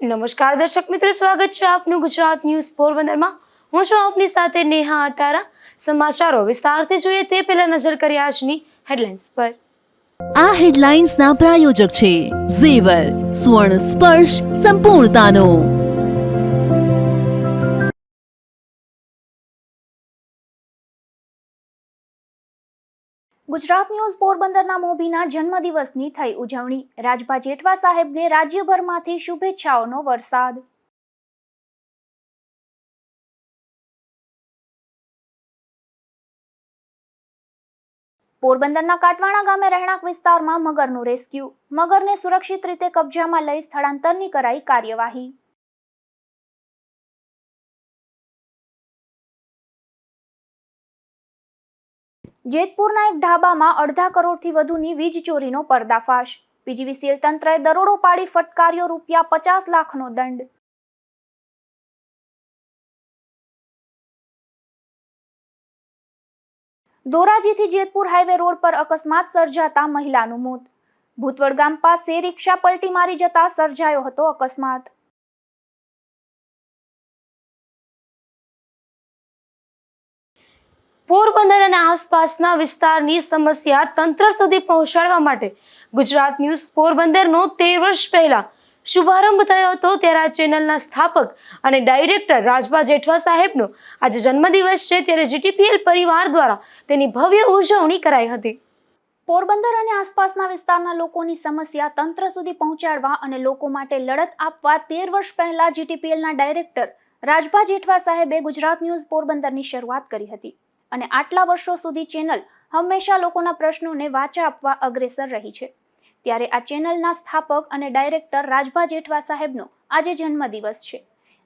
નમસ્કાર દર્શક મિત્રો, સ્વાગત છે આપનું ગુજરાત ન્યૂઝ પોરબંદરમાં। હું છું આપની સાથે નેહા અટારા। સમાચારો વિસ્તારથી જોઈએ તે પહેલા નજર કરીએ આજની હેડલાઇન્સ પર। આ હેડલાઇન્સના પ્રાયોજક છે ઝેવર, સુવર્ણ સ્પર્શ સંપૂર્ણતાનો। ગુજરાત ન્યૂઝ પોરબંદરના મોભીના જન્મદિવસની થઈ ઉજવણી। રાજભા જેઠવા સાહેબને રાજ્યભરમાંથી શુભેચ્છાઓનો વરસાદ। પોરબંદરના કાટવાણા ગામે રહેણાંક વિસ્તારમાં મગરનું રેસ્ક્યુ। મગરને સુરક્ષિત રીતે કબજામાં લઈ સ્થળાંતરની કરાઈ કાર્યવાહી। જેતપુરના એક ઢાબામાં અડધા કરોડથી વધુની વીજ ચોરીનો પર્દાફાશ। પીજીવીસીએલ તંત્રએ દરોડો પાડી ફટકાર્યો ₹50 લાખનો દંડ। ધોરાજીથી જેતપુર હાઈવે રોડ પર અકસ્માત સર્જાતા મહિલાનું મોત। ભૂતવડ ગામ પાસે રિક્ષા પલટી મારી જતા સર્જાયો હતો અકસ્માત। પોરબંદર અને આસપાસના વિસ્તારની સમસ્યા તંત્ર સુધી પહોંચાડવા માટે ગુજરાત ન્યૂઝ પોરબંદરનો 13 વર્ષ પહેલા શુભારંભ થયો હતો। ત્યારે આ ચેનલના સ્થાપક અને ડાયરેક્ટર રાજભા જેઠવા સાહેબનો આજે જન્મદિવસ છે, ત્યારે જીટીપીએલ પરિવાર દ્વારા તેની ભવ્ય ઉજવણી કરાઈ હતી। પોરબંદર અને આસપાસના વિસ્તારના લોકોની સમસ્યા તંત્ર સુધી પહોંચાડવા અને લોકો માટે લડત આપવા 13 વર્ષ પહેલા જીટીપીએલના ડાયરેક્ટર રાજભા જેઠવા સાહેબે ગુજરાત ન્યૂઝ પોરબંદરની શરૂઆત કરી હતી અને આટલા વર્ષો સુધી ચેનલ હંમેશા લોકોના પ્રશ્નોને વાચા આપવા અગ્રેસર રહી છે। ત્યારે આ ચેનલના સ્થાપક અને ડાયરેક્ટર રાજભા જેઠવા સાહેબનો આજે જન્મદિવસ છે,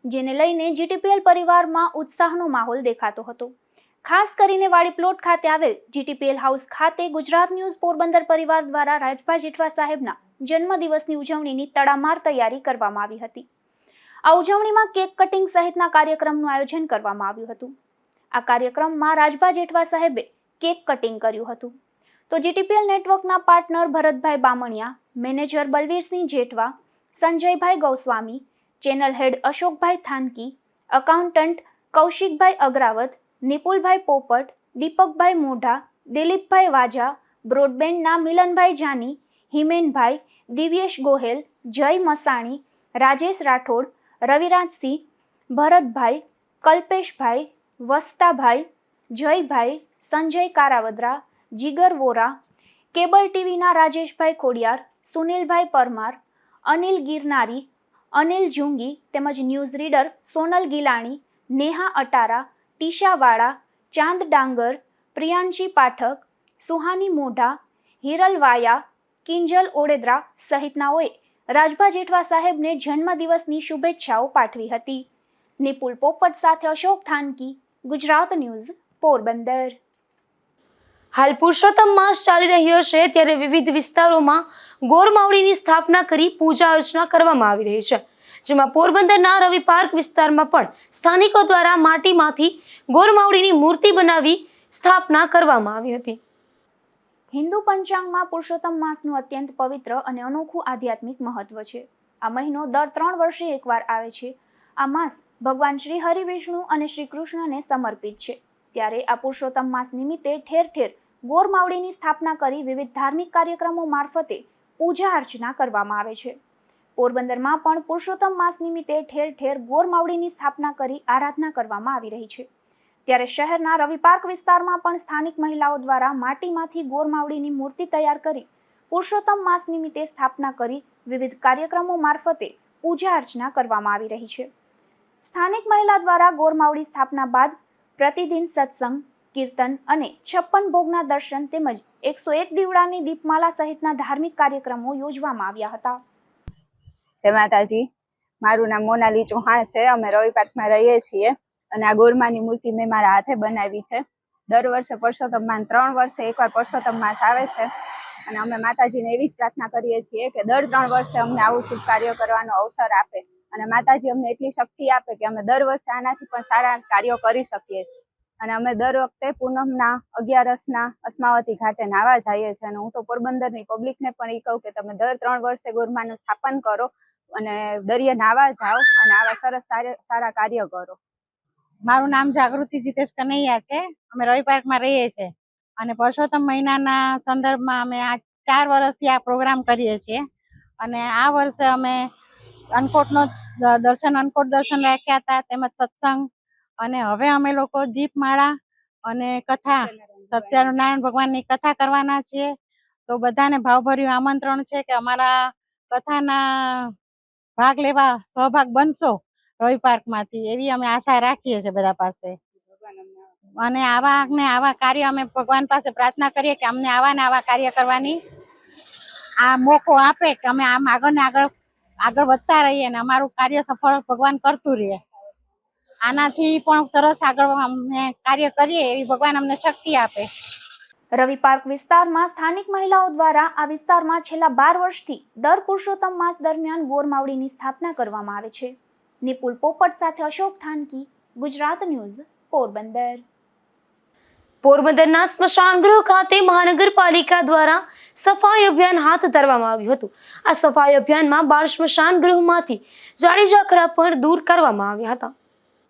જેને લઈને જીટીપીએલ પરિવારમાં ઉત્સાહનો માહોલ દેખાતો હતો। ખાસ કરીને વાડી પ્લોટ ખાતે આવેલ જીટીપીએલ હાઉસ ખાતે ગુજરાત ન્યૂઝ પોરબંદર પરિવાર દ્વારા રાજભા જેઠવા સાહેબના જન્મદિવસની ઉજવણીની તડામાર તૈયારી કરવામાં આવી હતી। આ ઉજવણીમાં કેક કટિંગ સહિતના કાર્યક્રમનું આયોજન કરવામાં આવ્યું હતું। આ કાર્યક્રમમાં રાજભા જેઠવા સાહેબે કેક કટિંગ કર્યું હતું, તો જીટીપીએલ નેટવર્કના પાર્ટનર ભરતભાઈ બામણિયા, મેનેજર બલવીરસિંહ જેઠવા, સંજયભાઈ ગૌસ્વામી, ચેનલ હેડ અશોકભાઈ થાનકી, એકાઉન્ટન્ટ કૌશિકભાઈ અગ્રાવત, નિપુલભાઈ પોપટ, દીપકભાઈ મોઢા, દિલીપભાઈ વાજા, બ્રોડબેન્ડના મિલનભાઈ જાની, હિમેનભાઈ, દિવ્યેશ ગોહેલ, જય મસાણી, રાજેશ રાઠોડ, રવિરાજસિંહ, ભરતભાઈ, કલ્પેશભાઈ, વસ્તાભાઈ, જયભાઈ, સંજય કારાવદરા, જીગર વોરા, કેબલ ટીવીના રાજેશભાઈ ખોડિયાર, સુનિલભાઈ પરમાર, અનિલ ગિરનારી, અનિલ જુંગી તેમજ ન્યૂઝ રીડર સોનલ ગિલાણી, નેહા અટારા, ટીશા વાળા, ચાંદ ડાંગર, પ્રિયાંશી પાઠક, સુહાની મોઢા, હિરલ વાયા, કિંજલ ઓડેદરા સહિતનાઓએ રાજભા જેઠવા સાહેબને જન્મદિવસની શુભેચ્છાઓ પાઠવી હતી। નિપુલ પોપટ સાથે અશોક થાનકી, ગુજરાત ન્યૂઝ પોરબંદર। હાલ પુરુષોત્તમ માસ ચાલી રહ્યો છે, ત્યારે વિવિધ વિસ્તારોમાં ગોરમાવડીની સ્થાપના કરી પૂજા અર્ચના કરવામાં આવી રહી છે, જેમાં પોરબંદરના રવિ પાર્ક વિસ્તારમાં પણ સ્થાનિકો દ્વારા માટીમાંથી ગોરમાવડીની મૂર્તિ બનાવી સ્થાપના કરવામાં આવી હતી। હિન્દુ પંચાંગમાં પુરુષોત્તમ માસનું અત્યંત પવિત્ર અને અનોખું આધ્યાત્મિક મહત્વ છે। આ મહિનો દર 3 વર્ષે એકવાર આવે છે। આ માસ ભગવાન શ્રી હરિ, વિષ્ણુ અને શ્રી કૃષ્ણને સમર્પિત છે। ત્યારે આ પુરુષોત્તમ માસ નિમિત્તે ઠેર ઠેર ગોરમાવડીની સ્થાપના કરી વિવિધ ધાર્મિક કાર્યક્રમો મારફતે પૂજા અર્ચના કરવામાં આવે છે। પોરબંદરમાં પણ પુરુષોત્તમ માસ નિમિત્તે ઠેર ઠેર ગોરમાવડીની સ્થાપના કરી આરાધના કરવામાં આવી રહી છે। ત્યારે શહેરના રવિ પાર્ક વિસ્તારમાં પણ સ્થાનિક મહિલાઓ દ્વારા માટીમાંથી ગોરમાવડીની મૂર્તિ તૈયાર કરી પુરુષોત્તમ માસ નિમિત્તે સ્થાપના કરી વિવિધ કાર્યક્રમો મારફતે પૂજા અર્ચના કરવામાં આવી રહી છે। સ્થાનિક મહિલા દ્વારા ગોરમાવડી સ્થાપના બાદ પ્રતિદિન સત્સંગ, કીર્તન અને 56 ભોગના દર્શન તેમજ 101 દીવડાની દીપમાલા સહિતના ધાર્મિક કાર્યક્રમો યોજવામાં આવ્યા હતા। જય માતાજી, મારું નામ મોનાલી ચૌહાણ છે। અમે રવિ પાર્કમાં રહીએ છીએ અને આ ગોરમાની મૂર્તિ મેં મારા હાથે બનાવી છે। દર વર્ષે પુરુષોત્તમ માસ 3 વર્ષે એકવાર પુરુષોત્તમ માસ આવે છે અને અમે માતાજીને એવી જ પ્રાર્થના કરીએ છીએ કે દર 3 વર્ષે અમને આવું શુભ કાર્ય કરવાનો અવસર આપે અને માતાજી અમને એટલી શક્તિ આપે કે અમે દર વર્ષે આનાથી પણ સારા કાર્યો કરી શકીએ। અને અમે દર વખતે પૂનમના 11 અસ્માવતી ઘાટે નાહવા જઈએ છીએ અને હું તો પોરબંદરની પબ્લિકને પણ એ કહું કે તમે દર 3 વર્ષે ગોરમાનું સ્થાપન કરો અને દરિયા નાવા જાઓ અને આવા સરસ સારા કાર્ય કરો. મારું નામ જાગૃતિ જીતેશ કનૈયા છે. અમે રવિ પાર્કમાં રહીએ છીએ અને પરસોત્તમ મહિનાના સંદર્ભમાં અમે આ 4 વર્ષથી આ પ્રોગ્રામ કરીએ છીએ. અને આ વર્ષે અમે અન્નકોટ દર્શન રાખ્યા હતા, તેમજ સત્સંગ, અને હવે અમે લોકો દીપમાળા અને કથા, સત્યનારાયણ ભગવાનની કથા કરવાના છીએ. તો બધાને ભાવભર્યું આમંત્રણ છે કે અમારા કથાના ભાગ લેવા સહભાગ બનશો રવિ પાર્કમાંથી, એવી અમે આશા રાખીએ છીએ બધા પાસે. અને આવા કાર્ય અમે ભગવાન પાસે પ્રાર્થના કરીએ કે અમને આવા ને આવા કાર્ય કરવાની આ મોકો આપે, કે અમે આમ આગળ વધતા રહીએ અને અમારું કાર્ય સફળ ભગવાન કરતું રહે. આનાથી પણ સરસ આગળ અમે કાર્ય કરીએ એવી ભગવાન અમને શક્તિ આપે. રવિ પાર્ક વિસ્તારમાં સ્થાનિક મહિલાઓ દ્વારા આ વિસ્તારમાં છેલ્લા 12 વર્ષથી દર પુરુષોત્તમ માસ દરમિયાન ગોરમાવડીની સ્થાપના કરવામાં આવે છે. નિપુલ પોપટ સાથે અશોક થાનકી, ગુજરાત ન્યૂઝ, પોરબંદર. પોરબંદરના સ્મશાન ગૃહ ખાતે મહાનગરપાલિકા દ્વારા સફાઈ અભિયાન હાથ ધરવામાં આવ્યું હતું. આ સફાઈ અભિયાનમાં બાળ સ્મશાન ગૃહમાંથી જાડી ઝાકડા પણ દૂર કરવામાં આવ્યા હતા.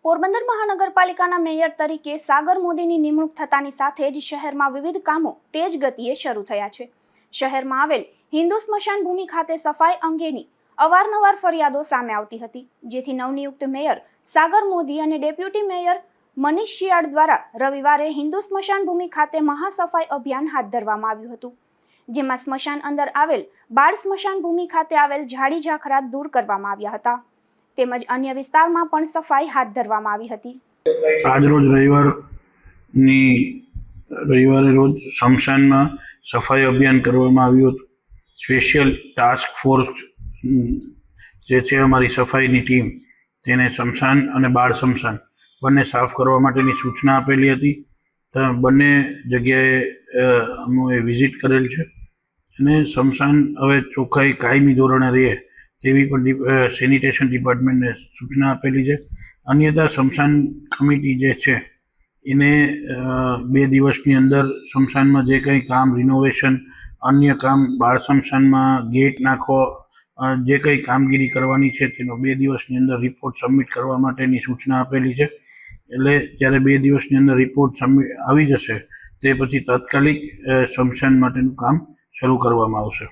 પોરબંદર મહાનગરપાલિકાના મેયર તરીકે સાગર મોદીની નિમણૂક થતાની સાથે જ શહેરમાં વિવિધ કામો તેજ ગતિએ શરૂ થયા છે. શહેરમાં આવેલ હિન્દુ સ્મશાન ભૂમિ ખાતે સફાઈ અંગેની અવારનવાર ફરિયાદો સામે આવતી હતી, જેથી નવનિયુક્ત મેયર સાગર મોદી અને ડેપ્યુટી મેયર મનીષ શિયાળ દ્વારા રવિવારે હિન્દુ સ્મશાન ભૂમિ ખાતે મહાસફાઈ અભિયાન હાથ ધરવામાં આવ્યું હતું, જેમાં સ્મશાન અંદર આવેલ બાળ સ્મશાન ભૂમિ ખાતે આવેલ ઝાડી ઝાખરા દૂર કરવામાં આવ્યા હતા, તેમજ અન્ય વિસ્તારમાં પણ સફાઈ હાથ ધરવામાં આવી હતી. આજરોજ રવિવારે રોજ સ્મશાનમાં સફાઈ અભિયાન કરવામાં આવ્યું હતું. સ્પેશિયલ ટાસ્ક ફોર્સ જે છે અમારી સફાઈની ટીમ, તેને સ્મશાન અને બાળ સ્મશાન બંને સાફ કરવા માટેની સૂચના આપેલી હતી. તો બંને જગ્યાએ અમે વિઝિટ કરેલ છે અને સ્મશાન હવે ચોખ્ખાઈ કાયમી ધોરણે રહે તેવી પણ સેનિટેશન ડિપાર્ટમેન્ટને સૂચના આપેલી છે. અન્યથા સ્મશાન કમિટી જે છે એને 2 દિવસની અંદર સ્મશાનમાં જે કંઈ કામ, રિનોવેશન, અન્ય કામ, બાળ સ્મશાનમાં ગેટ નાખવો, જે કંઈ કામગીરી કરવાની છે તેનો 2 દિવસની અંદર રિપોર્ટ સબમિટ કરવા માટેની સૂચના આપેલી છે. એટલે જ્યારે 2 દિવસની અંદર રિપોર્ટ આવી જશે તે પછી તાત્કાલિક સ્મશાન માટેનું કામ શરૂ કરવામાં આવશે.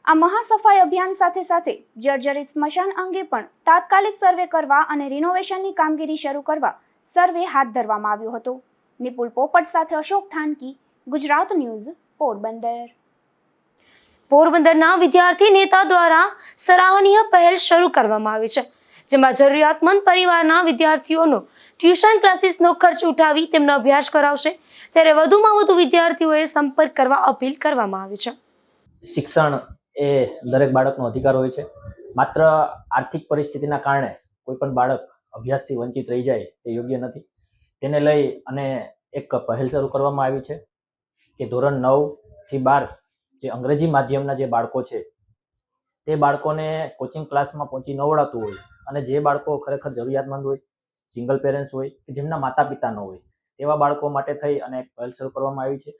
આ મહાસફાઈ અભિયાન સાથે સાથે જર્જરિત સ્મશાન અંગે પણ તાત્કાલિક સર્વે કરવા અને રિનોવેશનની કામગીરી શરૂ કરવા સર્વે હાથ ધરવામાં આવ્યો હતો. નિપુલ પોપટ સાથે અશોક થાનકી, ગુજરાત ન્યૂઝ, પોરબંદર. પોરબંદરના વિદ્યાર્થી નેતા દ્વારા સરાહનીય પહેલ શરૂ કરવામાં આવી છે, જેમાં જરૂરિયાતમંદ પરિવારના વિદ્યાર્થીઓનો ટ્યુશન ક્લાસીસનો ખર્ચ ઉઠાવી તેમનો અભ્યાસ કરાવશે, ત્યારે વધુમાં વધુ વિદ્યાર્થીઓએ સંપર્ક કરવા અપીલ કરવામાં આવી છે. શિક્ષણ એ દરેક બાળકનો અધિકાર હોય છે. માત્ર આર્થિક પરિસ્થિતિના કારણે કોઈ પણ બાળક અભ્યાસથી વંચિત રહી જાય તે યોગ્ય નથી. તેને લઈ અને એક પહેલ શરૂ કરવામાં આવી છે કે ધોરણ 9 થી 12 જે અંગ્રેજી માધ્યમના જે બાળકો છે તે બાળકોને કોચિંગ ક્લાસમાં પહોંચી ન વળાતું હોય અને જે બાળકો ખરેખર જરૂરિયાતમંદ હોય, સિંગલ પેરેન્ટ્સ હોય કે જેમના માતા પિતા ન હોય તેવા બાળકો માટે થઈ અને એક પહેલ શરૂ કરવામાં આવી છે.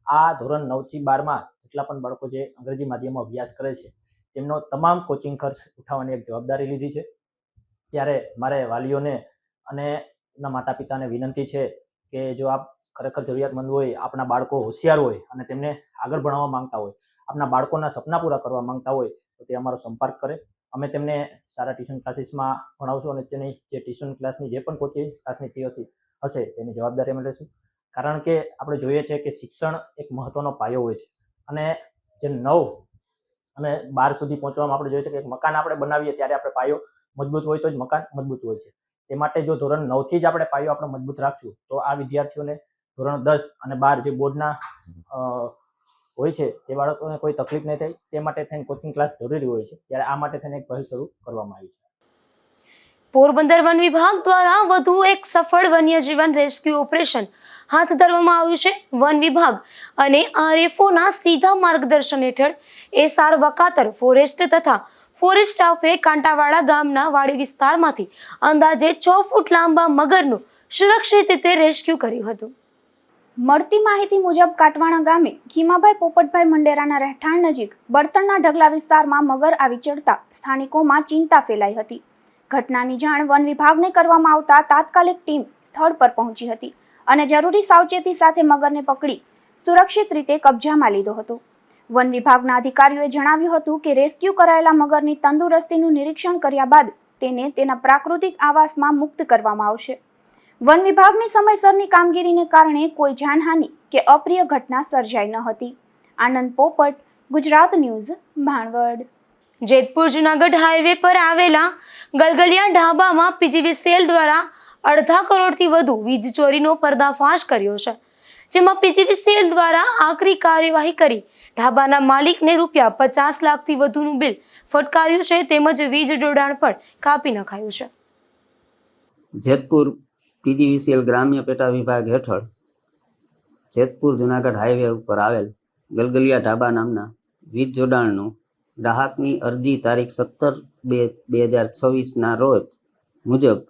આ ધોરણ 9 થી 12માં જેટલા પણ બાળકો જે અંગ્રેજી માધ્યમમાં અભ્યાસ કરે છે તેમનો તમામ કોચિંગ ખર્ચ ઉઠાવવાની એક જવાબદારી લીધી છે. ત્યારે મારે વાલીઓને અને એમના માતા પિતાને વિનંતી છે કે જો આપ ખરેખર જરૂરિયાતમંદ હોય, આપણા બાળકો હોશિયાર હોય અને તેમને આગળ ભણાવવા માંગતા હોય, આપણા બાળકોના સપના પૂરા કરવા માંગતા હોય તો તે અમારો સંપર્ક કરે. અમે તેમને સારા ટ્યુશન ક્લાસીસમાં ભણાવશું અને તેની જે ટ્યુશન ક્લાસની જે પણ કોચિંગ ક્લાસની ફી હશે તેની જવાબદારી અમે લઈશું. કારણ કે આપણે જોઈએ છે કે શિક્ષણ એક મહત્વનો પાયો હોય છે અને જે 9 અને 12 સુધી પહોંચવામાં આપણે જોઈએ છે કે એક મકાન આપણે બનાવીએ ત્યારે આપણે પાયો મજબૂત હોય તો જ મકાન મજબૂત હોય છે. તે માટે જો ધોરણ 9 થી જ આપણે પાયો આપણે મજબૂત રાખશું તો આ વિદ્યાર્થીઓને ધોરણ 10 અને 12 જે બોર્ડના હોય છે તે બાળકોને કોઈ તકલીફ નહીં થાય તે માટે થઈને કોચિંગ ક્લાસ જરૂરી હોય છે. ત્યારે આ માટે થઈને એક પહેલ શરૂ કરવામાં આવી છે. પોરબંદર વન વિભાગ દ્વારા વધુ એક સફળ વન્યજીવન રેસ્ક્યુ ઓપરેશન હાથ ધરવામાં આવ્યું છે. વન વિભાગ અને આરએફઓના સીધા માર્ગદર્શન હેઠળ એસઆર વકાતર ફોરેસ્ટ તથા ફોરેસ્ટ સ્ટાફે કાંટાવાડા ગામના વાડી વિસ્તારમાંથી અંદાજે 6 ફૂટ લાંબા મગરનું સુરક્ષિત રીતે રેસ્ક્યુ કર્યું હતું. મળતી માહિતી મુજબ કાટવાણા ગામે ખીમાભાઈ પોપટભાઈ મંડેરાના રહેઠાણ નજીક બળતણના ઢગલા વિસ્તારમાં મગર આવી ચડતા સ્થાનિકોમાં ચિંતા ફેલાઈ હતી. ઘટનાની જાણ વન વિભાગને કરવામાં આવતા તાત્કાલિક ટીમ સ્થળ પર પહોંચી હતી અને જરૂરી સાવચેતી સાથે મગરને પકડી સુરક્ષિત રીતે કબજામાં લીધો હતો. વન વિભાગના અધિકારીઓએ જણાવ્યું હતું કે રેસ્ક્યુ કરાયેલા મગરની તંદુરસ્તીનું નિરીક્ષણ કર્યા બાદ તેને તેના પ્રાકૃતિક આવાસમાં મુક્ત કરવામાં આવશે. વન વિભાગની સમયસરની કામગીરીને કારણે કોઈ જાનહાનિ કે અપ્રિય ઘટના સર્જાઈ ન હતી. આનંદ પોપટ, ગુજરાત ન્યૂઝ, ભાણવડ. જેતપુર જુનાગઢ હાઈવે પર આવેલા ગલગલિયા ઢાબામાં પીજીવીસીએલ દ્વારા 2.5 કરોડથી વધુ વીજ ચોરીનો પર્દાફાશ કર્યો છે, જેમાં પીજીવીસીએલ દ્વારા આકરી કાર્યવાહી કરી ઢાબાના માલિકને ₹50 લાખથી વધુનું બિલ ફટકાર્યું છે, તેમજ વીજ જોડાણ પણ કાપી નખાયું છે. જેતપુર પીજીવીસીએલ ગ્રામ્ય પેટા વિભાગ હેઠળ જેતપુર જુનાગઢ હાઈવે ઉપર આવેલ ગલગલિયા ઢાબા નામના વીજ જોડાણનું ગ્રાહકની અરજી તારીખ 17/2/2026ના રોજ મુજબ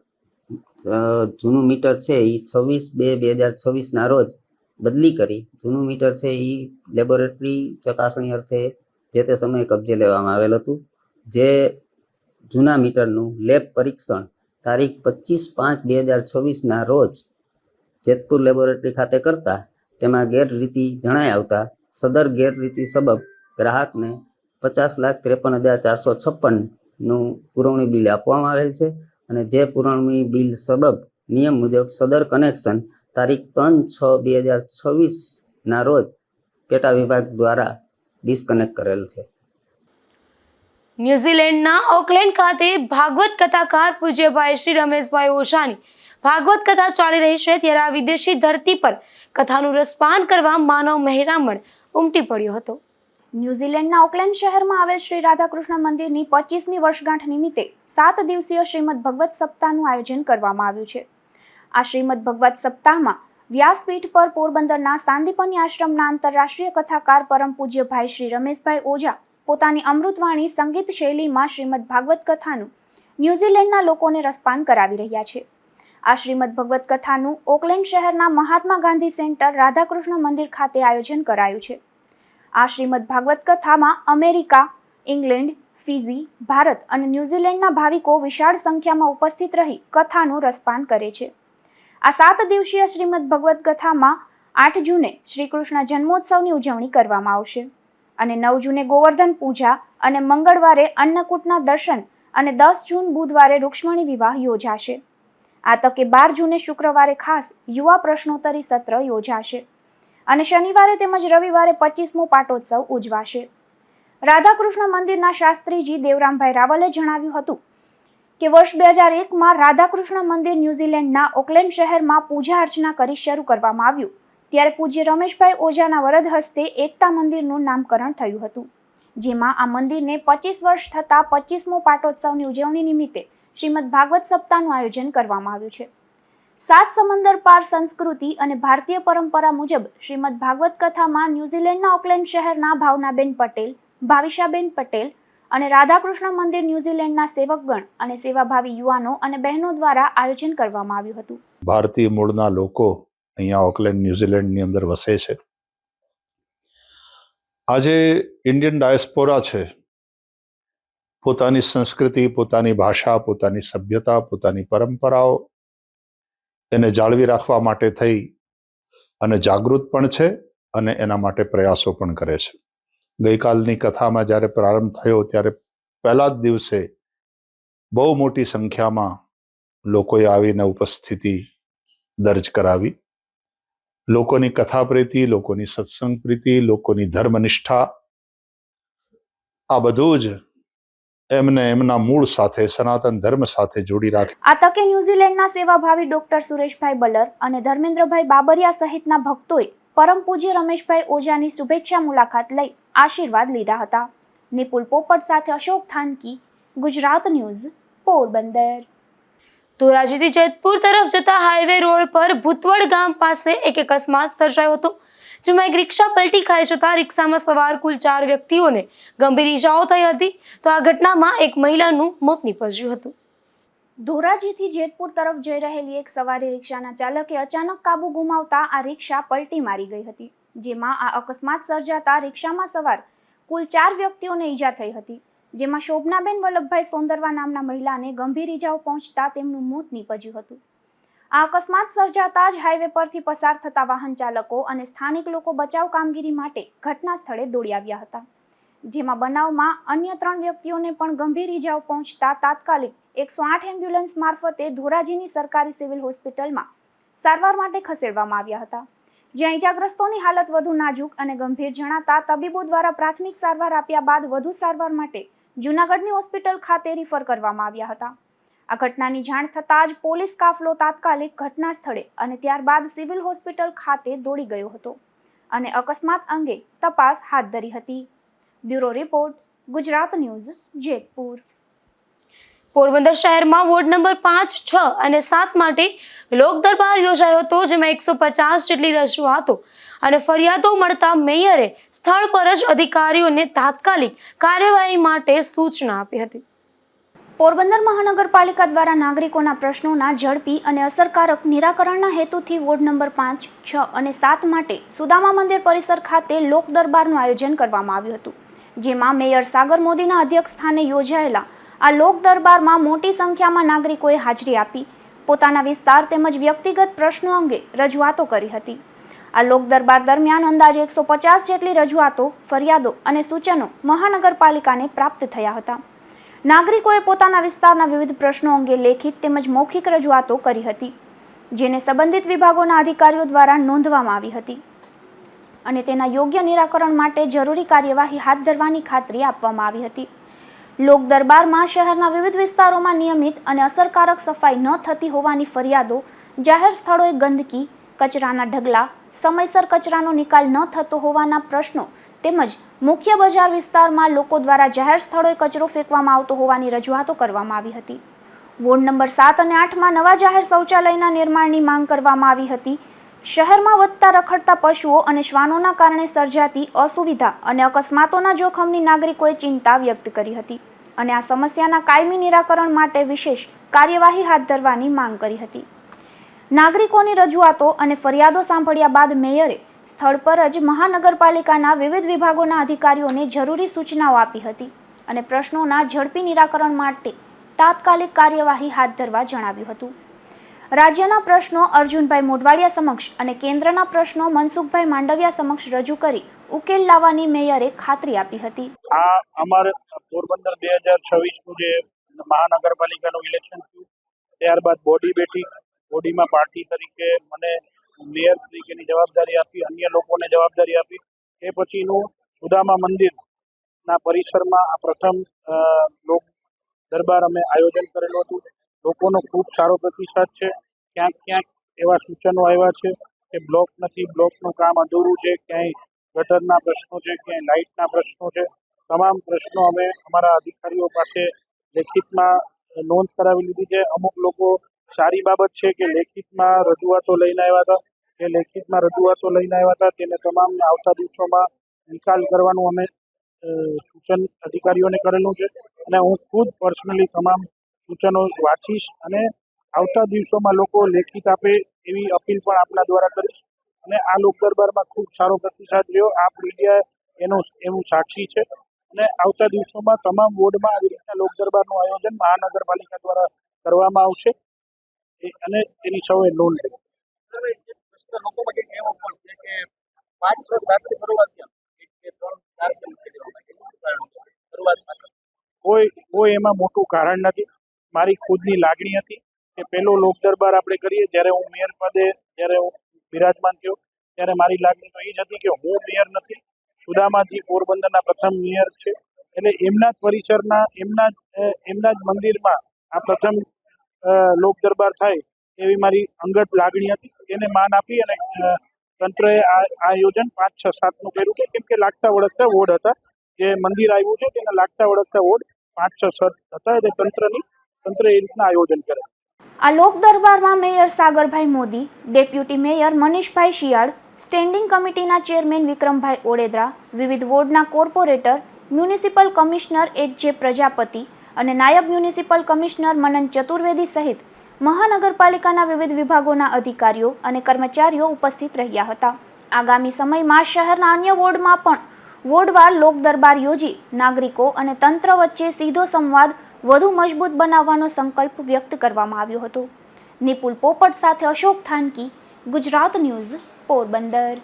જૂનું મીટર છે એ 26/2/2026ના રોજ બદલી કરી જૂનું મીટર છે એ લેબોરેટરી ચકાસણી અર્થે જે તે સમયે કબજે લેવામાં આવેલ હતું. જે જૂના મીટરનું લેબ પરીક્ષણ તારીખ 25/5/2026ના રોજ જેતપુર લેબોરેટરી ખાતે કરતા તેમાં ગેરરીતિ જણાઈ આવતા સદર ગેરરીતિ સબબ ગ્રાહકને ₹50,53,456નું પુરવણી બિલ આપવામાં આવેલ છે અને જે પુરવણી બિલ સબબ નિયમ મુજબ સદર કનેક્શન તારીખ 3/6/2026ના રોજ પેટા વિભાગ દ્વારા ડિસ્કનેક્ટ કરેલ છે. ન્યુઝીલેન્ડના ઓકલેન્ડ ખાતે ભાગવત કથાકાર પૂજ્યભાઈ શ્રી રમેશભાઈ ઓઝાની ભાગવત કથા ચાલી રહી છે, ત્યારે આ વિદેશી ધરતી પર કથાનું રસપાન કરવા માનવ મહેરામણ ઉમટી પડ્યો હતો. ન્યુઝીલેન્ડના ઓકલેન્ડ શહેરમાં આવેલ શ્રી રાધાકૃષ્ણ મંદિરની 25મી વર્ષગાંઠ નિમિત્તે 7 દિવસીય શ્રીમદ ભગવત સપ્તાહનું આયોજન કરવામાં આવ્યું છે. આ શ્રીમદ ભગવત સપ્તાહમાં વ્યાસપીઠ પર પોરબંદરના સાંદીપની આશ્રમના આંતરરાષ્ટ્રીય કથાકાર પરમ પૂજ્ય ભાઈ શ્રી રમેશભાઈ ઓઝા પોતાની અમૃતવાણી સંગીત શૈલીમાં શ્રીમદ ભાગવત કથાનું ન્યુઝીલેન્ડના લોકોને રસપાન કરાવી રહ્યા છે. આ શ્રીમદ ભગવત કથાનું ઓકલેન્ડ શહેરના મહાત્મા ગાંધી સેન્ટર રાધાકૃષ્ણ મંદિર ખાતે આયોજન કરાયું છે. આ શ્રીમદ ભાગવત કથામાં અમેરિકા, ઇંગ્લેન્ડ, ફિજી, ભારત અને ન્યુઝીલેન્ડના ભાવિકો વિશાળ સંખ્યામાં ઉપસ્થિત રહી કથાનું રસપાન કરે છે. આ 7 દિવસીય શ્રીમદ ભગવત કથામાં 8 જૂને શ્રી કૃષ્ણ જન્મોત્સવની ઉજવણી કરવામાં આવશે અને 9 જૂને ગોવર્ધન પૂજા અને મંગળવારે અન્નકૂટના દર્શન અને 10 જૂન બુધવારે રૂક્ષ્મણી વિવાહ યોજાશે. આ તકે 12 જૂને શુક્રવારે ખાસ યુવા પ્રશ્નોત્તરી સત્ર યોજાશે અને શનિવારે તેમજ રવિવારે 25મો પાટોત્સવ ઉજવાશે. રાધાકૃષ્ણ મંદિરના શાસ્ત્રીજી દેવરામભાઈ રાવલે જણાવ્યું હતું કે વર્ષ 2001માં રાધાકૃષ્ણ મંદિર ન્યુઝીલેન્ડના ઓકલેન્ડ શહેરમાં પૂજા અર્ચના કરી શરૂ કરવામાં આવ્યું, ત્યારે પૂજ્ય રમેશભાઈ ઓઝાના વરદ હસ્તે એકતા મંદિરનું નામકરણ થયું હતું, જેમાં આ મંદિરને 25 વર્ષ થતા 25મો પાટોત્સવની ઉજવણી નિમિત્તે શ્રીમદ ભાગવત સપ્તાહનું આયોજન કરવામાં આવ્યું છે. 7 સમંદર પાર સંસ્કૃતિ અને ભારતીય પરંપરા મુજબ શ્રીમદ ભાગવત કથામાં ન્યુઝીલેન્ડના ઓકલેન્ડ શહેરના ભાવનાબેન પટેલ, ભાવિશાબેન પટેલ અને રાધાકૃષ્ણ મંદિર ન્યુઝીલેન્ડના સેવકગણ અને સેવાભાવી યુવાનો અને બહેનો દ્વારા આયોજન કરવામાં આવ્યું હતું. ભારતીય મૂળના લોકો અહીંયા ઓકલેન્ડ ન્યુઝીલેન્ડની અંદર વસે છે. આજે ઇન્ડિયન ડાયસ્પોરા છે, પોતાની સંસ્કૃતિ, પોતાની ભાષા, પોતાની સભ્યતા, પોતાની પરંપરાઓ એને જાળવી રાખવા માટે થઈ અને જાગૃત પણ છે અને એના માટે પ્રયાસો પણ કરે છે. ગઈકાલની કથામાં જ્યારે પ્રારંભ થયો ત્યારે પહેલા જ દિવસે બહુ મોટી સંખ્યામાં લોકોએ આવીને ઉપસ્થિતિ દર્જ કરાવી. લોકોની કથા પ્રીતિ, લોકોની સત્સંગ પ્રીતિ, લોકોની ધર્મનિષ્ઠા, આ બધું જ એમને એમના મૂળ સાથે, સનાતન ધર્મ સાથે જોડી રાખે. આ તકે ન્યુઝીલેન્ડના સેવાભાવી ડોક્ટર સુરેશભાઈ બલર અને ધર્મેન્દ્રભાઈ બાબરિયા સહિતના ભક્તોએ પરમ પૂજ્ય રમેશભાઈ ઓઝાની શુભેચ્છા મુલાકાત લઈ આશીર્વાદ લીધા હતા. નિપુલ પોપટ સાથે અશોક થાનકી, ગુજરાત ન્યૂઝ, પોરબંદર. ધોરાજીથી જેતપુર તરફ જતા હાઈવે રોડ પર ભૂતવડ ગામ પાસે એક અકસ્માત સર્જાયો હતો, જેમાં એક રિક્ષા પલટી ખાઈ જતા રિક્ષામાં સવાર કુલ 4 વ્યક્તિઓને ગંભીર ઈજાઓ થઈ હતી, તો આ ઘટનામાં એક મહિલાનું મોત નીપજ્યું હતું. ધોરાજીથી જેતપુર તરફ જઈ રહેલી એક સવારી રિક્ષાના ચાલકે અચાનક કાબુ ગુમાવતા આ રિક્ષા પલટી મારી ગઈ હતી, જેમાં આ અકસ્માત સર્જાતા રિક્ષામાં સવાર કુલ 4 વ્યક્તિઓને ઈજા થઈ હતી, જેમાં શોભનાબેન વલ્લભભાઈ સોંદરવા નામના મહિલાને ગંભીર ઈજાઓ પહોંચતા તેમનું મોત નીપજ્યું હતું. આ અકસ્માત સર્જાતા જ હાઈવે પરથી પસાર થતા વાહન ચાલકો અને સ્થાનિક લોકો બચાવ કામગીરી માટે ઘટના સ્થળે દોડી આવ્યા હતા, જેમાં બનાવમાં અન્ય 3 વ્યક્તિઓને પણ ગંભીર ઈજાઓ પહોંચતા તાત્કાલિક 108 એમ્બ્યુલન્સ મારફતે ધોરાજીની સરકારી સિવિલ હોસ્પિટલમાં સારવાર માટે ખસેડવામાં આવ્યા હતા, જ્યાં ઈજાગ્રસ્તોની હાલત વધુ નાજુક અને ગંભીર જણાતા તબીબો દ્વારા પ્રાથમિક સારવાર આપ્યા બાદ વધુ સારવાર માટે જૂનાગઢની હોસ્પિટલ ખાતે રિફર કરવામાં આવ્યા હતા. આ ઘટનાની જાણ થતાં જ પોલીસ કાફલો તાત્કાલિક ઘટના સ્થળે અને ત્યારબાદ સિવિલ હોસ્પિટલ ખાતે દોડી ગયો હતો અને અકસ્માત અંગે તપાસ હાથ ધરી હતી. Bureau report, Gujarat news, Jetpur. Porbandar શહેરમાં વોર્ડ નંબર 5, 6 અને 7 માટે લોક દરબાર યોજાયો હતો, જેમાં 150 જેટલી રજૂઆતો અને ફરિયાદો મળતા મેયરે સ્થળ પર જ અધિકારીઓને તાત્કાલિક કાર્યવાહી માટે સૂચના આપી હતી. પોરબંદર મહાનગરપાલિકા દ્વારા નાગરિકોના પ્રશ્નોના ઝડપી અને અસરકારક નિરાકરણના હેતુથી વોર્ડ નંબર 5, 6 અને 7 માટે સુદામા મંદિર પરિસર ખાતે લોક દરબારનું આયોજન કરવામાં આવ્યું હતું, જેમાં મેયર સાગર મોદીના અધ્યક્ષ સ્થાને યોજાયેલા આ લોક દરબારમાં મોટી સંખ્યામાં નાગરિકોએ હાજરી આપી પોતાના વિસ્તાર તેમજ વ્યક્તિગત પ્રશ્નો અંગે રજૂઆતો કરી હતી. આ લોક દરબાર દરમિયાન અંદાજે 150 જેટલી રજૂઆતો, ફરિયાદો અને સૂચનો મહાનગરપાલિકાને પ્રાપ્ત થયા હતા. નાગરિકોએ પોતાના વિસ્તારના વિવિધ પ્રશ્નો અંગે લેખિત તેમજ મૌખિક રજૂઆતો કરી હતી, જેને સંબંધિત વિભાગોના અધિકારીઓ દ્વારા નોંધવામાં આવી હતી અને તેના યોગ્ય નિરાકરણ માટે જરૂરી કાર્યવાહી હાથ ધરવાની ખાતરી આપવામાં આવી હતી. લોક દરબારમાં શહેરના વિવિધ વિસ્તારોમાં નિયમિત અને અસરકારક સફાઈ ન થતી હોવાની ફરિયાદો, જાહેર સ્થળોએ ગંદકી, કચરાના ઢગલા, સમયસર કચરાનો નિકાલ ન થતો હોવાના પ્રશ્નો તેમજ મુખ્ય બજાર વિસ્તારમાં લોકો દ્વારા જાહેર સ્થળોએ કચરો ફેંકવામાં આવતો હોવાની રજૂઆતો કરવામાં આવી હતી. વોર્ડ નંબર 7 અને 8માં નવા જાહેર શૌચાલયના નિર્માણની માંગ કરવામાં આવી હતી. શહેરમાં વધતા રખડતા પશુઓ અને શ્વાનોના કારણે સર્જાતી અસુવિધા અને અકસ્માતોના જોખમની નાગરિકોએ ચિંતા વ્યક્ત કરી હતી અને આ સમસ્યાના કાયમી નિરાકરણ માટે વિશેષ કાર્યવાહી હાથ ધરવાની માંગ કરી હતી. નાગરિકોની રજૂઆતો અને ફરિયાદો સાંભળ્યા બાદ મેયરે સ્થળ પર જ મહાનગરપાલિકાના વિવિધ વિભાગોના અધિકારીઓને જરૂરી સૂચનાઓ આપી હતી અને પ્રશ્નોના ઝડપી નિરાકરણ માટે તાત્કાલિક કાર્યવાહી હાથ ધરવા જણાવ્યું હતું. રાજ્યના પ્રશ્નો અર્જુનભાઈ મોઢવાડિયા સમક્ષ અને કેન્દ્રના પ્રશ્નો મનસુખભાઈ માંડવિયા સમક્ષ રજૂ કરી ઉકેલ લાવવાની મેયરે ખાતરી આપી હતી. આ અમારે પોરબંદર 2026નું જે મહાનગરપાલિકાનું ઇલેક્શન થયું, ત્યારબાદ બોડી બેઠી, બોડીમાં પાર્ટી તરીકે મને મેયર તરીકેની જવાબદારી આપી, અન્ય લોકોને જવાબદારી આપી. એ પછીનું સુદામા મંદિરના પરિસરમાં આ પ્રથમ લોક દરબાર અમે આયોજન કરેલું હતું. લોકોનો ખૂબ સારો પ્રતિસાદ છે. ક્યાંક ક્યાંક એવા સૂચનો આવ્યા છે કે બ્લોક નથી, બ્લોકનું કામ અધૂરું છે, ક્યાંય ગટરના પ્રશ્નો છે, ક્યાંય લાઇટના પ્રશ્નો છે. તમામ પ્રશ્નો અમે અમારા અધિકારીઓ પાસે લેખિતમાં નોંધ કરાવી લીધી છે. અમુક લોકો સારી બાબત છે કે લેખિતમાં રજૂઆતો લઈને આવ્યા હતા, તેને તમામને આવતા દિવસોમાં નિકાલ કરવાનું અમે સૂચન અધિકારીઓને કરેલું છે અને હું ખુદ પર્સનલી તમામ સૂચનો વાંચીશ અને આવતા દિવસોમાં લોકો લેખિત આપે એવી અપીલ પણ આપના દ્વારા કરીશ. અને આ લોક દરબારમાં ખૂબ સારો પ્રતિસાદ રહ્યો. આપ મીડિયા એનું સાક્ષી છે અને આવતા દિવસોમાં તમામ વોર્ડમાં આવી રીતના લોક દરબારનું આયોજન મહાનગરપાલિકા દ્વારા કરવામાં આવશે અને તેની સૌએ નોંધ લે. કોઈ એમાં મોટું કારણ નથી. મારી ખુદની લાગણી હતી કે પહેલો લોક દરબાર આપણે કરીએ. જ્યારે હું મેયર પદે બિરાજમાન થયો ત્યારે મારી લાગણી તો એ જ હતી કે હું મેયર નથી, સુદામાજી પોરબંદરના પ્રથમ મેયર છે, એટલે એમના જ પરિસરના એમના જ મંદિરમાં આ પ્રથમ લોક દરબાર થાય એવી મારી અંગત લાગણી હતી. એને માન આપી અને તંત્રએ આ આયોજન 5, 6, 7નું કર્યું છે. કેમ કે લાગતા વળગતા વોર્ડ હતા, જે મંદિર આવ્યું છે તેના લાગતા વળગતા વોર્ડ 5, 6, 7 હતા, એટલે તંત્ર એ રીતના આયોજન કરે. આ લોક દરબારમાં mayor Sagarbhai Modi, deputy mayor Manishbhai Shiyal, standing કમિટીના ચેરમેન વિક્રમભાઈ ઓડેદરા, વિવિધ વોર્ડના corporator, municipal commissioner H.J. Prajapati અને નાયબ મ્યુનિસિપલ કમિશનર મનન ચતુર્વેદી સહિત મહાનગરપાલિકાના વિવિધ વિભાગોના અધિકારીઓ અને કર્મચારીઓ ઉપસ્થિત રહ્યા હતા. આગામી સમયમાં શહેરના અન્ય વોર્ડમાં પણ વોર્ડવાર લોક દરબાર યોજી નાગરિકો અને તંત્ર વચ્ચે સીધો સંવાદ વધુ મજબૂત બનાવવાનો સંકલ્પ વ્યક્ત કરવામાં આવ્યો હતો. નિપુલ પોપટ સાથે અશોક થાનકી, ગુજરાત ન્યૂઝ, પોરબંદર.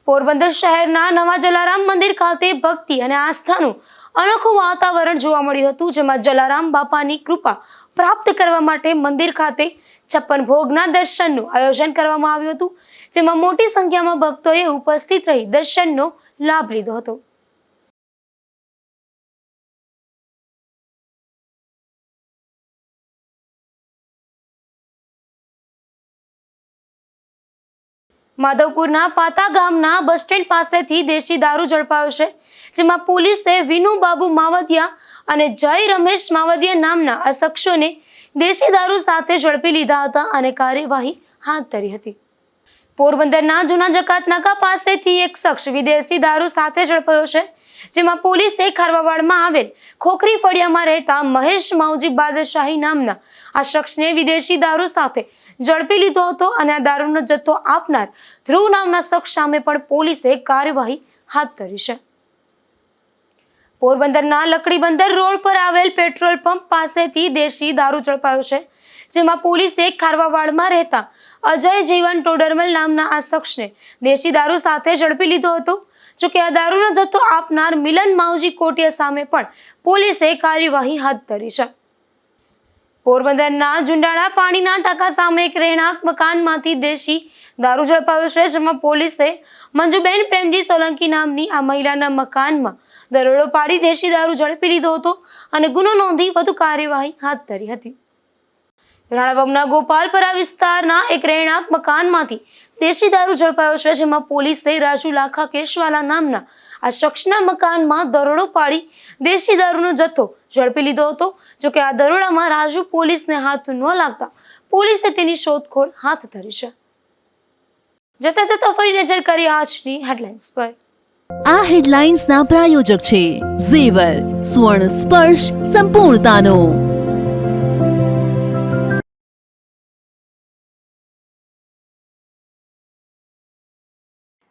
પોરબંદર શહેરના નવા જલારામ મંદિર ખાતે ભક્તિ અને આસ્થાનું અનોખું વાતાવરણ જોવા મળ્યું હતું, જેમાં જલારામ બાપાની કૃપા પ્રાપ્ત કરવા માટે મંદિર ખાતે 56 ભોગના દર્શનનું આયોજન કરવામાં આવ્યું હતું, જેમાં મોટી સંખ્યામાં ભક્તોએ ઉપસ્થિત રહી દર્શનનો લાભ લીધો હતો. માધવપુરના પાતા ગામના બસ સ્ટેન્ડ પાસેથી દેશી દારૂ ઝડપાયો છે, જેમાં પોલીસે વિનુ બાબુ માવદિયા અને જય રમેશ માવદિયા નામના આ શખ્સોને દેશી દારૂ સાથે ઝડપી લીધા હતા અને કાર્યવાહી હાથ ધરી હતી. પોરબંદરના જૂના જકાત નાકા પાસેથી એક શખ્સ વિદેશી દારૂ સાથે ઝડપાયો છે, જેમાં પોલીસે ખારવાવાડમાં આવેલ ખોખરી ફળિયામાં રહેતા મહેશ માવજી બાદશાહી નામના આ શખ્સને વિદેશી દારૂ સાથે ઝડપી લીધો હતો અને આ દારૂનો જથ્થો આપનાર ધ્રુવ નામના શખ્સ સામે પણ પોલીસે કાર્યવાહી હાથ ધરી છે. પોરબંદરના લકડીબંદર રોડ પર આવેલ પેટ્રોલ પંપ પાસેથી દેશી દારૂ ઝડપાયો છે, જેમાં પોલીસે ખારવાવાડમાં રહેતા અજય જીવન ટોડરમલ નામના આ શખ્સને દેશી દારૂ સાથે ઝડપી લીધો હતો. જોકે આ દારૂનો જથ્થો આપનાર મિલન માવજી કોટિયા સામે પણ પોલીસે કાર્યવાહી હાથ ધરી છે. પોરબંદરના જુંડાળા પાણીના ટાંકા સામે એક રહેણાંક મકાનમાંથી દેશી દારૂ ઝડપાયો છે, જેમાં પોલીસે મંજુબેન પ્રેમજી સોલંકી નામની આ મહિલાના મકાનમાં દરોડો પાડી દેશી દારૂ ઝડપી લીધો હતો અને ગુનો નોંધી વધુ કાર્યવાહી હાથ ધરી હતી. રાણાવાવના ગોપાલપરા વિસ્તારના એક રહેણાંક મકાનમાંથી દેશી દારૂ ઝડપાયો છે, જેમાં પોલીસે રાજુ લાખા કેશવાલા નામના આ શખ્સના મકાનમાં દરોડો પાડી દેશી દારૂનો જથ્થો ઝડપી લીધો હતો. જોકે આ દરોડામાં રાજુ પોલીસને હાથ ન લાગતા પોલીસે તેની શોધખોળ હાથ ધરી છે. જતા જતા ફરી નજર કરી આજની હેડલાઇન્સ પર. આ હેડલાઇન્સના પ્રાયોજક છે ઝેવર, સુવર્ણ સ્પર્શ સંપૂર્ણતાનો.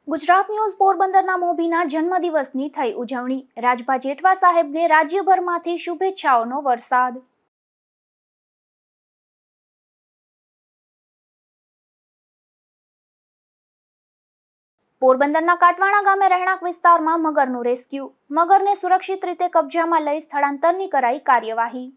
ગુજરાત ન્યૂઝ પોરબંદરના મોભીના જન્મદિવસની થઈ ઉજવણી. રાજભા જેઠવા સાહેબને રાજ્યભરમાંથી શુભેચ્છાઓનો વરસાદ. પોરબંદરના કાટવાણા ગામે રહેણાંક વિસ્તારમાં મગરનું રેસ્ક્યુ. મગરને સુરક્ષિત રીતે કબજામાં લઈ સ્થળાંતરની કરાઈ કાર્યવાહી.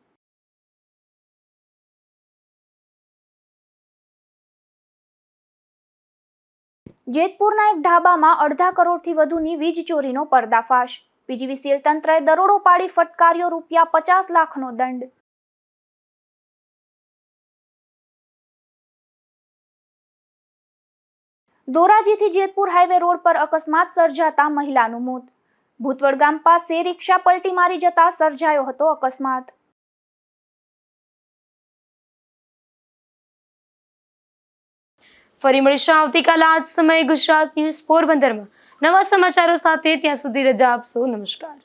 જેતપુરના એક ધાબામાં અડધા કરોડથી વધુની વીજ ચોરીનો પર્દાફાશ. પીજીવીસીએલ તંત્રએ દરોડો પાડી ફટકાર્યો ₹50 લાખનો દંડ. ધોરાજીથી જેતપુર હાઈવે રોડ પર અકસ્માત સર્જાતા મહિલાનું મોત. ભૂતવડ ગામ પાસે રિક્ષા પલટી મારી જતા સર્જાયો હતો અકસ્માત. ફરી મળીશું આવતીકાલે આ જ સમયે ગુજરાત ન્યૂઝ પોરબંદરમાં નવા સમાચારો સાથે. ત્યાં સુધી રજા આપશો. નમસ્કાર.